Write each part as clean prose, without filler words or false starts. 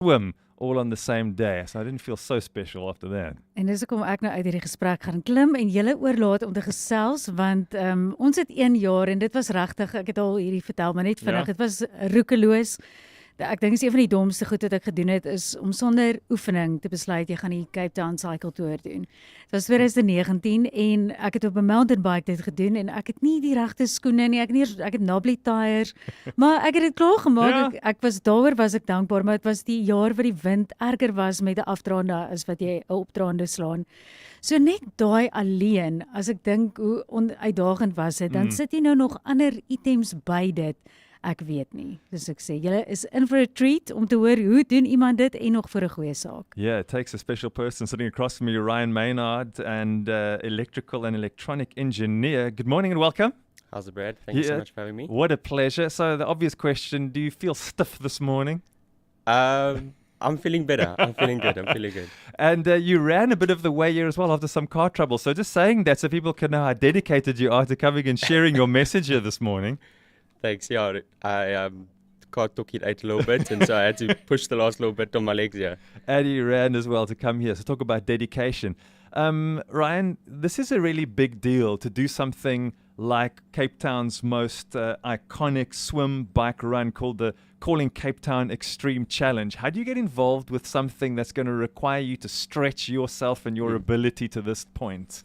swim all on the same day. So I didn't feel so special after that. En dis hoekom ek nou uit hierdie gesprek gaan klim en julle oorlaat om te gesels, want ons het 1 jaar en dit was regtig, ek het al hierdie vertel, maar net vinnig, dit was roekeloos. Ek dink is een van die domste goed wat ek gedoen het, is om sonder oefening te besluit, jy gaan die Cape Town Cycle Tour doen. Dit was 2019 en ek het op 'n mountain bike dit gedoen en ek het nie die regte skoene nie, ek het knobbly tires, maar ek het dit klaar gemaak. Daaroor was ek dankbaar, maar dit was die jaar wat die wind erger was met 'n afdraande as wat jy 'n opdraande slaan. So net daai alleen, as ek dink hoe uitdagend was dit, dan sit jy nou nog ander items by dit. Ek weet nie. Dus ek sê, julle is in for a treat om te hoor hoe doen iemand dit en nog vir 'n goeie saak. Yeah, it takes a special person sitting across from me, Ryan Maynard, and electrical and electronic engineer. Good morning and welcome. How's it, Brad? Thank you so much for having me. What a pleasure. So the obvious question, do you feel stiff this morning? I'm feeling better. I'm feeling good. And you ran a bit of the way here as well after some car trouble. So just saying that so people can know how dedicated you are to coming and sharing your message here this morning. Thanks. Yeah, I car took it out a little bit, and so I had to push the last little bit on my legs. Yeah. And you ran as well to come here. So talk about dedication. Ryan, this is a really big deal to do something like Cape Town's most iconic swim bike run called the Calling Cape Town Extreme Challenge. How do you get involved with something that's going to require you to stretch yourself and your ability to this point?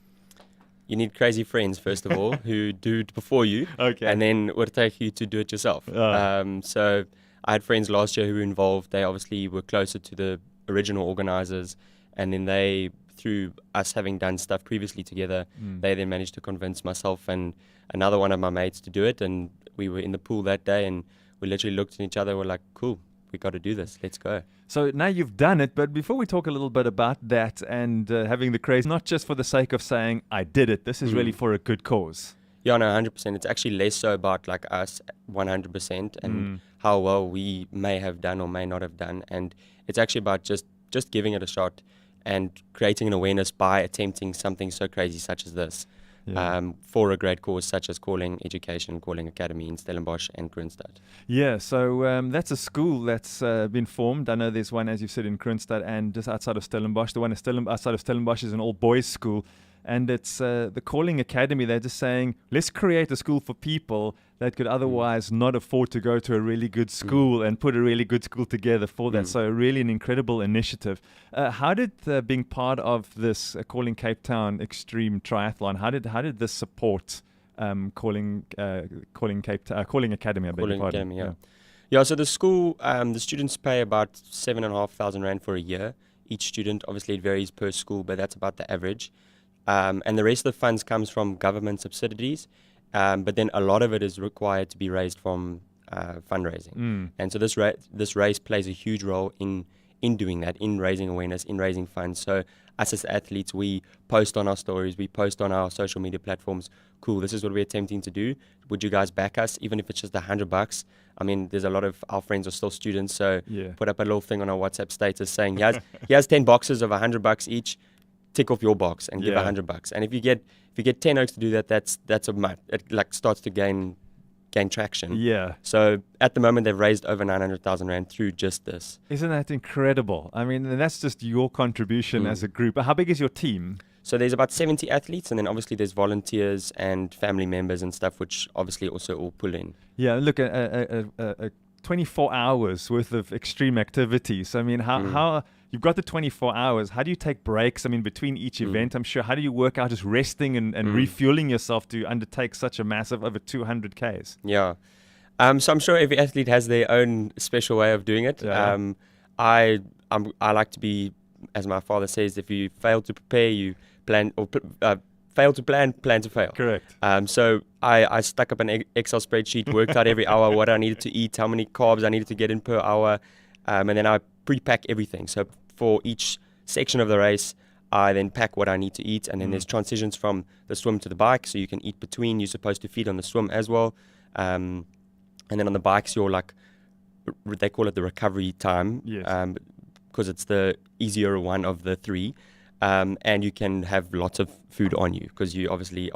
You need crazy friends, first of all, who do it before you, and then would take you to do it yourself. So I had friends last year who were involved. They obviously were closer to the original organizers, and then they, through us having done stuff previously together, they then managed to convince myself and another one of my mates to do it, and we were in the pool that day, and we literally looked at each other, we're like, cool, we got to do this, let's go. So now you've done it, but before we talk a little bit about that and having the craze, not just for the sake of saying, I did it, this is really for a good cause. Yeah, no, 100%. It's actually less so about like us 100% and how well we may have done or may not have done. And it's actually about just giving it a shot and creating an awareness by attempting something so crazy such as this. For a great cause such as Calling Education, Calling Academy in Stellenbosch and Kroonstad. Yeah, so that's a school that's been formed. I know there's one, as you said, in Kroonstad and just outside of Stellenbosch. The one outside of Stellenbosch is an all-boys school. And it's the Calling Academy. They're just saying, let's create a school for people that could otherwise not afford to go to a really good school and put a really good school together for that. So really an incredible initiative. How did being part of this Calling Cape Town Extreme Triathlon, how did this support Calling Academy? I beg your pardon. Academy, yeah. So the school, the students pay about 7,500 rand for a year. Each student, obviously it varies per school, but that's about the average. And the rest of the funds comes from government subsidies, but then a lot of it is required to be raised from fundraising. And so this race plays a huge role in doing that, in raising awareness, in raising funds. So us as athletes, we post on our stories, we post on our social media platforms, cool, this is what we're attempting to do. Would you guys back us, even if it's just $100? I mean, there's a lot of our friends are still students, so put up a little thing on our WhatsApp status saying, here's 10 boxes of $100 each. Tick off your box and give $100. And if you get 10 oaks to do that, that's a month. It like starts to gain traction. Yeah. So at the moment they've raised over 900,000 rand through just this. Isn't that incredible? I mean, that's just your contribution as a group. How big is your team? So there's about 70 athletes, and then obviously there's volunteers and family members and stuff, which obviously also all pull in. Yeah. Look, 24 hours worth of extreme activities. I mean, how you've got the 24 hours. How do you take breaks? I mean, between each event, I'm sure. How do you work out just resting and refueling yourself to undertake such a massive over 200 Ks? Yeah. So I'm sure every athlete has their own special way of doing it. Yeah. I like to be, as my father says, if you fail to prepare, you plan, or fail to plan to fail. Correct. So I stuck up an Excel spreadsheet, worked out every hour what I needed to eat, how many carbs I needed to get in per hour, and then I pre-pack everything. So for each section of the race, I then pack what I need to eat, and then there's transitions from the swim to the bike, so you can eat between. You're supposed to feed on the swim as well, and then on the bikes, you're like, they call it the recovery time, because it's the easier one of the three. And you can have lots of food on you because you obviously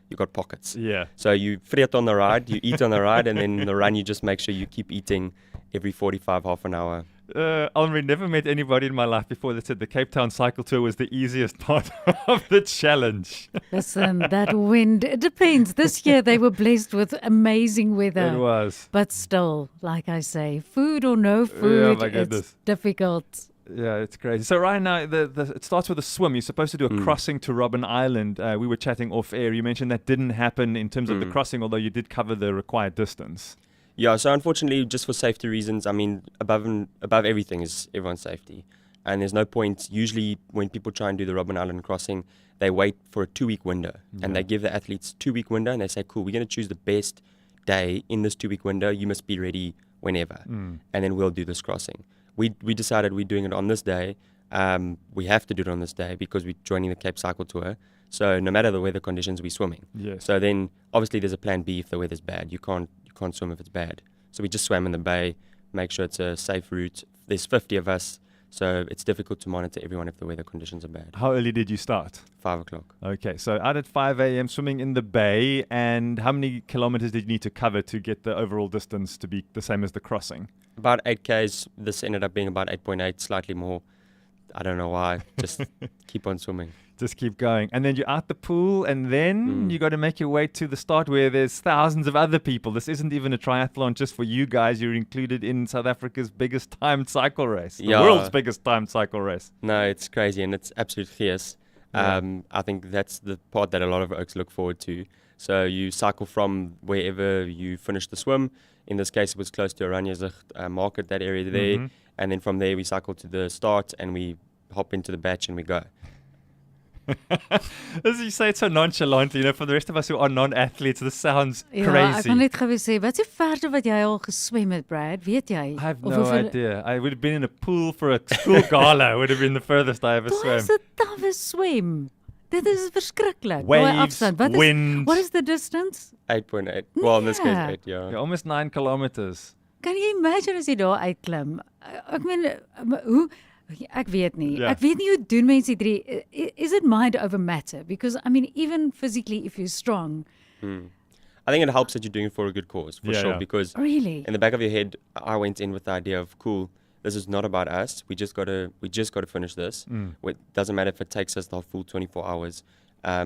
you got pockets. Yeah. So you fret on the ride, you eat on the ride, and then in the run you just make sure you keep eating every 45, half an hour. Almri, never met anybody in my life before that said the Cape Town cycle tour was the easiest part of the challenge. Listen, that wind, it depends. This year they were blessed with amazing weather. It was. But still, like I say, food or no food, my it's goodness. difficult. Yeah, it's crazy. So right now, it starts with a swim. You're supposed to do a crossing to Robben Island. We were chatting off air. You mentioned that didn't happen in terms of the crossing, although you did cover the required distance. Yeah, so unfortunately, just for safety reasons, I mean, above everything is everyone's safety. And there's no point, usually when people try and do the Robben Island crossing, they wait for a 2-week window. And they give the athletes 2-week window and they say, cool, we're going to choose the best day in this 2-week window. You must be ready whenever. And then we'll do this crossing. We decided we're doing it on this day. We have to do it on this day because we're joining the Cape Cycle Tour. So no matter the weather conditions, we're swimming. Yes. So then obviously there's a plan B if the weather's bad. You can't swim if it's bad. So we just swam in the bay, make sure it's a safe route. There's 50 of us, so it's difficult to monitor everyone if the weather conditions are bad. How early did you start? 5 o'clock. Okay, so out at 5 a.m. swimming in the bay, and how many kilometers did you need to cover to get the overall distance to be the same as the crossing? About 8 Ks. This ended up being about 8.8, slightly more. I don't know why. Just keep on swimming. Just keep going. And then you're out the pool, and then you got to make your way to the start where there's thousands of other people. This isn't even a triathlon just for you guys. You're included in South Africa's biggest timed cycle race, the world's biggest timed cycle race. No, it's crazy, and it's absolute chaos. I think that's the part that a lot of oaks look forward to. So you cycle from wherever you finish the swim. In this case, it was close to Oranjezicht market, that area there. And then from there, we cycle to the start, and we hop into the batch, and we go. As you say it so nonchalantly, for the rest of us who are non-athletes, this sounds Ja, ek crazy. wil net gou sê, wat is die verste wat jy al geswem het, Brad? Weet jy? I have Of no hoeveel- idea. I would have been in a pool for a school gala. Would have been the furthest I ever Daar swam. is 'n tawwe swem. Dit is verskriklik. Daai Waves, afstand. wind. What is the distance? 8.8. Well, in this case, Yeah. 8, yeah. Yeah, almost 9 kilometers. Kan jy imagine as jy daar uitklim? Ek meen hoe ek weet nie. Ja. Ek weet nie hoe doen mense drie. Is it mind over matter? Because I mean even physically if you're strong. I think it helps that you're doing it for a good cause, for Yeah, sure, yeah. because Really? in the back of your head, I went in with the idea of, cool, this is not about us. We just got to finish this. It doesn't matter if it takes us the full 24 hours,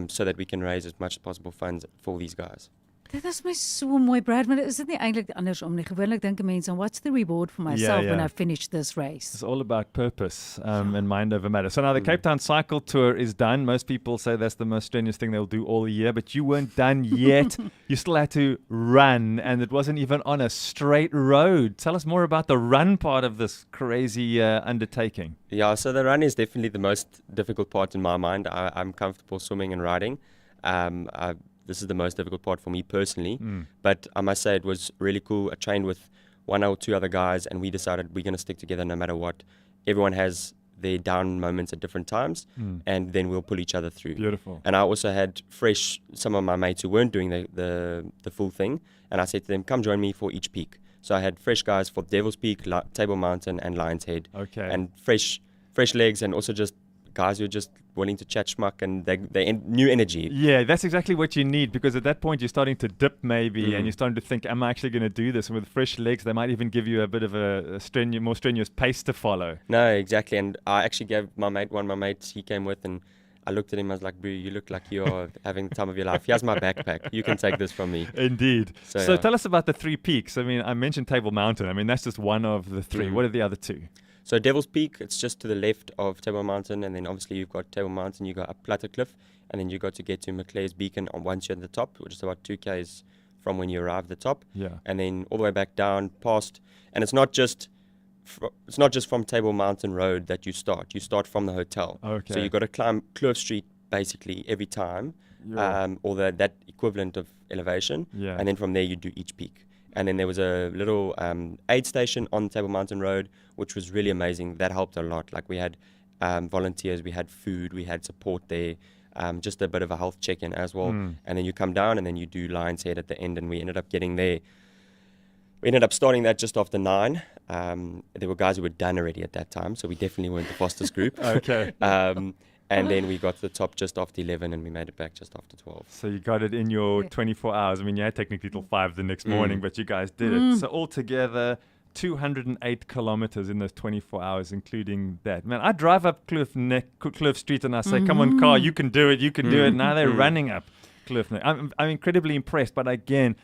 so that we can raise as much as possible funds for these guys. Dit is my so mooi, Brad, maar is dit nie eintlik andersom nie? Gewoonlik dink mense, what's the reward for myself when yeah. I finish this race? It's all about purpose and mind over matter. So now the Cape Town Cycle Tour is done. Most people say that's the most strenuous thing they'll do all year, but you weren't done yet. You still had to run, and it wasn't even on a straight road. Tell us more about the run part of this crazy undertaking. Yeah, so the run is definitely the most difficult part in my mind. I'm comfortable swimming and riding. This is the most difficult part for me personally. But I must say it was really cool. I trained with 1 or 2 other guys, and we decided we're going to stick together no matter what. Everyone has their down moments at different times, and then we'll pull each other through. Beautiful. And I also had some of my mates who weren't doing the full thing, and I said to them, come join me for each peak. So I had fresh guys for Devil's Peak, Table Mountain, and Lion's Head. Okay. And fresh legs, and also just guys who are just willing to chat schmuck, and they new energy. Yeah, that's exactly what you need, because at that point you're starting to dip maybe, and you're starting to think, am I actually going to do this? And with fresh legs, they might even give you a bit of a more strenuous pace to follow. No, exactly. And I actually gave my mate he came with, and I looked at him, I was like, bro, you look like you are having the time of your life. Here's my backpack. You can take this from me. Indeed. So, So yeah. tell us about the 3 peaks. I mean, I mentioned Table Mountain. I mean, that's just one of the 3. What are the other 2? So Devil's Peak, it's just to the left of Table Mountain, and then obviously you've got Table Mountain, you go up Platte Cliff, and then you got to get to Maclear's Beacon once you're at the top, which is about 2 Ks from when you arrive at the top. Yeah. And then all the way back down past, and it's not just from Table Mountain Road that you start. You start from the hotel. Okay. So you've got to climb Kloof Street basically every time, or that equivalent of elevation. Yeah. And then from there you do each peak. And then there was a little aid station on Table Mountain Road, which was really amazing. That helped a lot. Like we had volunteers, we had food, we had support there, just a bit of a health check-in as well. And then you come down, and then you do Lion's Head at the end, and we ended up getting there. We ended up starting that just after 9. There were guys who were done already at that time, so we definitely weren't the fastest group. Okay. And then we got to the top just after 11, and we made it back just after 12. So you got it in your 24 hours. I mean, you had technically till 5 the next morning, but you guys did it. So altogether, 208 kilometers in those 24 hours, including that. Man, I drive up Cliff Street and I say, come on, car, you can do it, you can do it. Now they're running up Cliff Neck. I'm incredibly impressed, but again,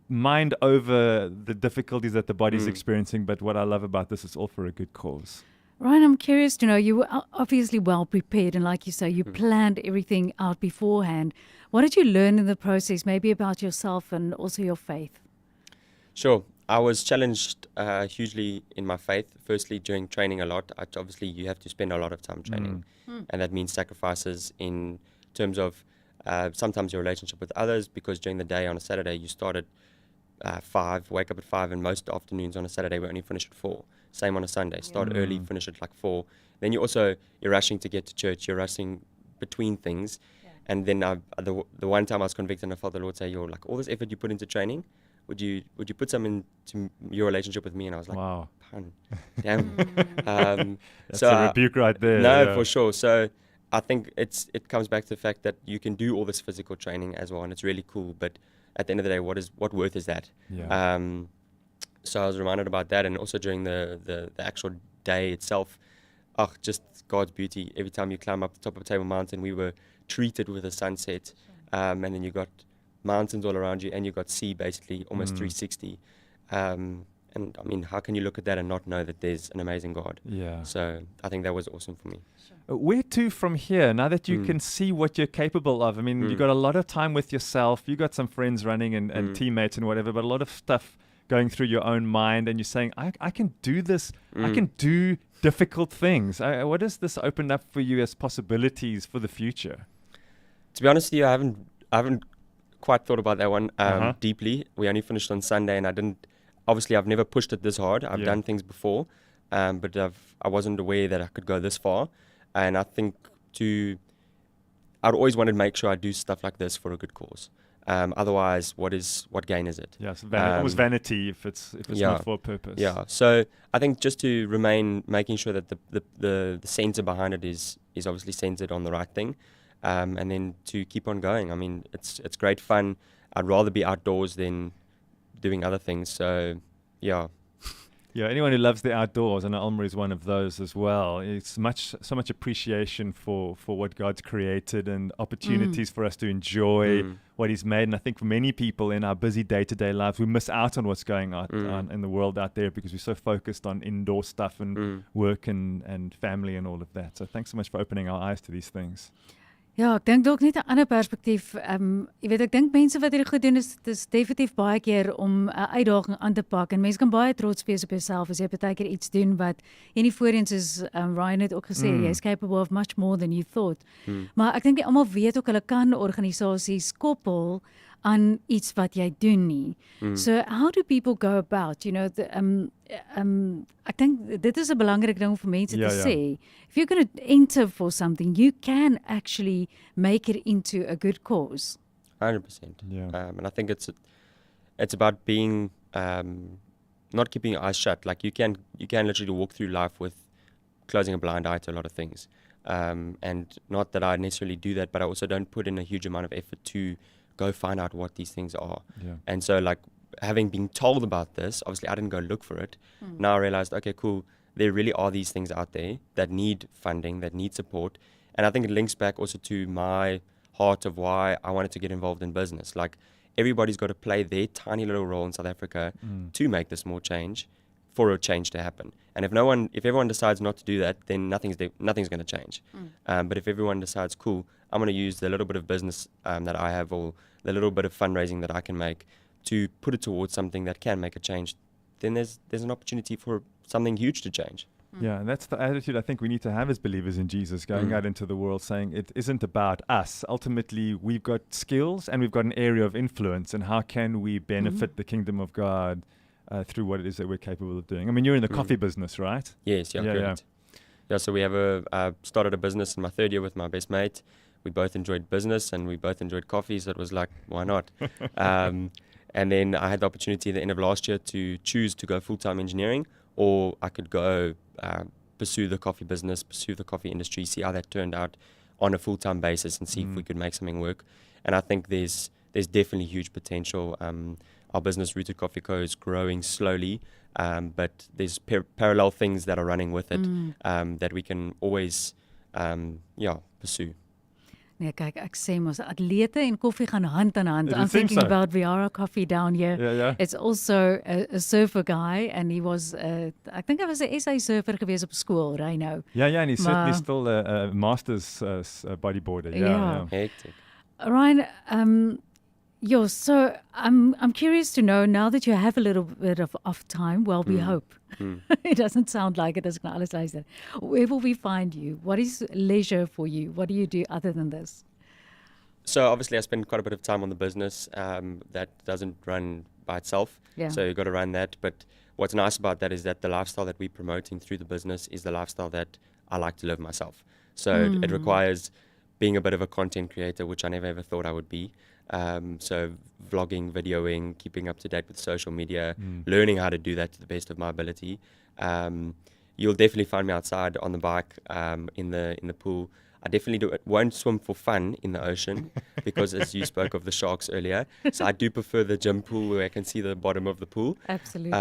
mind over the difficulties that the body's experiencing. But what I love about this is all for a good cause. Ryan, I'm curious to know, you were obviously well prepared, and like you say, you planned everything out beforehand. What did you learn in the process, maybe about yourself and also your faith? Sure. I was challenged hugely in my faith. Firstly, during training a lot. Obviously, you have to spend a lot of time training, and that means sacrifices in terms of sometimes your relationship with others, because during the day on a Saturday, you start at 5, wake up at 5, and most afternoons on a Saturday, we only finish at 4. Same on a Sunday. Start early, finish at like 4. Then you're rushing to get to church. You're rushing between things. Yeah. And then the one time I was convicted and I felt the Lord say, "You're like all this effort you put into training, would you put some into your relationship with me?" And I was like, wow, pun, damn. That's a rebuke right there. No, for sure. So I think it comes back to the fact that you can do all this physical training as well, and it's really cool. But at the end of the day, what worth is that? Yeah. So I was reminded about that, and also during the actual day itself, just God's beauty. Every time you climb up the top of Table Mountain, we were treated with a sunset, and then you got mountains all around you, and you got sea basically almost 360. And I mean, how can you look at that and not know that there's an amazing God? Yeah. So I think that was awesome for me. Where to from here, now that you can see what you're capable of? I mean, you got a lot of time with yourself. You got some friends running and teammates and whatever, but a lot of stuff going through your own mind, and you're saying, I can do this. I can do difficult things. What has this opened up for you as possibilities for the future? To be honest with you, I haven't quite thought about that one deeply. We only finished on Sunday, and I've never pushed it this hard. I've done things before, but I wasn't aware that I could go this far. And I think I'd always wanted to make sure I do stuff like this for a good cause. Otherwise, what gain is it? Yes, it was vanity if it's not for a purpose. Yeah. So I think just to making sure that the center behind it is obviously centered on the right thing, and then to keep on going. I mean, it's great fun. I'd rather be outdoors than doing other things. So yeah. Yeah, anyone who loves the outdoors, and Alma is one of those as well. It's so much appreciation for what God's created and opportunities for us to enjoy what He's made. And I think for many people in our busy day-to-day lives, we miss out on what's going on in the world out there because we're so focused on indoor stuff and work and family and all of that. So thanks so much for opening our eyes to these things. Ja, ek dink dalk net 'n ander perspektief. Jy weet, ek dink mense wat hierdie goed doen is definitief baie keer om 'n uitdaging aan te pak, en mense kan baie trots wees op jouself as jy baie keer iets doen wat jy nie voorheen, soos Ryan het ook gesê, jy's capable of much more than you thought. Maar ek dink nie almal weet ook hulle kan organisasies koppel aan iets wat jy doen nie. So how do people go about, ek dink dit is 'n belangrike ding vir mense te sê. If you're going to enter for something, you can actually make it into a good cause. 100%. Yeah. And I think it's about being not keeping your eyes shut. Like you can literally walk through life with closing a blind eye to a lot of things. And not that I necessarily do that, but I also don't put in a huge amount of effort to go find out what these things are. Yeah. And so like having been told about this, obviously I didn't go look for it. Now I realized, okay, cool, there really are these things out there that need funding, that need support. And I think it links back also to my heart of why I wanted to get involved in business. Like everybody's got to play their tiny little role in South Africa to make this more change, for a change to happen. And if everyone decides not to do that, then nothing's going to change. But if everyone decides, cool, I'm going to use the little bit of business that I have, or the little bit of fundraising that I can make, to put it towards something that can make a change, then there's an opportunity for something huge to change. Yeah, and that's the attitude I think we need to have as believers in Jesus, going out into the world saying it isn't about us. Ultimately, we've got skills and we've got an area of influence, and how can we benefit the kingdom of God through what it is that we're capable of doing. I mean, you're in the coffee business, right? Yes, correct. Yeah, so we have started a business in my third year with my best mate. We both enjoyed business and we both enjoyed coffee, so it was like, why not? And then I had the opportunity at the end of last year to choose to go full-time engineering, or I could go pursue the coffee business, pursue the coffee industry, see how that turned out on a full-time basis, and see if we could make something work. And I think there's definitely huge potential. our business, Rooted Coffee Co., is growing slowly, but there's parallel things that are running with it that we can always pursue. Nee, kyk, ek sê mos atlete en koffie gaan hand in hand. It I'm would seem thinking so. about Viara Coffee down here. Yeah. It's also a surfer guy, and he was, ek dink hy was 'n SA surfer gewees op skool, Rhino. Yeah, and he's certainly Maar- still a master's bodyboarder. Yeah. Hectic. Ryan, so I'm curious to know, now that you have a little bit of off time, well, we hope. It doesn't sound like it as ek na alles luister. Where will we find you? What is leisure for you? What do you do other than this? So obviously I spend quite a bit of time on the business that doesn't run by itself. Yeah. So you've got to run that. But what's nice about that is that the lifestyle that we're promoting through the business is the lifestyle that I like to live myself. So it requires being a bit of a content creator, which I never ever thought I would be. So vlogging, videoing, keeping up to date with social media, learning how to do that to the best of my ability. You'll definitely find me outside on the bike, in the pool. I definitely won't swim for fun in the ocean because, as you spoke of the sharks earlier, so I do prefer the gym pool where I can see the bottom of the pool. Absolutely.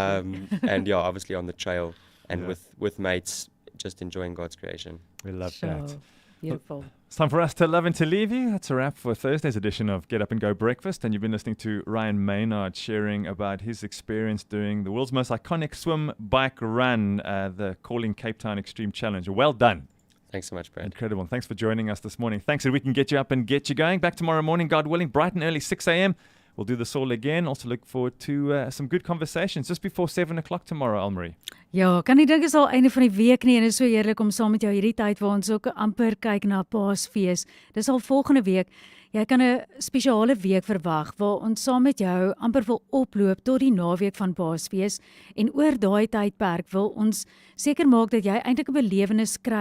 And obviously on the trail and with mates, just enjoying God's creation. We love Sure. that. Beautiful. It's time for us to love and to leave you. That's a wrap for Thursday's edition of Get Up and Go Breakfast. And you've been listening to Ryan Maynard sharing about his experience doing the world's most iconic swim, bike, run, the Calling Cape Town Extreme Challenge. Well done. Thanks so much, Brad. Incredible. Thanks for joining us this morning. Thanks that we can get you up and get you going. Back tomorrow morning, God willing, bright and early, 6 a.m. We'll do this all again. Also look forward to some good conversations just before 7 o'clock tomorrow, Almarie. Ja, kan nie dink is al einde van die week nie en is so heerlik om saam met jou hierdie tyd waar ons ook amper kyk na Paasfees. Dis al volgende week. Jy kan 'n spesiale week verwag waar ons saam met jou amper wil oploop tot die naweek van Paasfees en oor daai tydperk wil ons seker maak dat jy eintlik 'n belewenis kry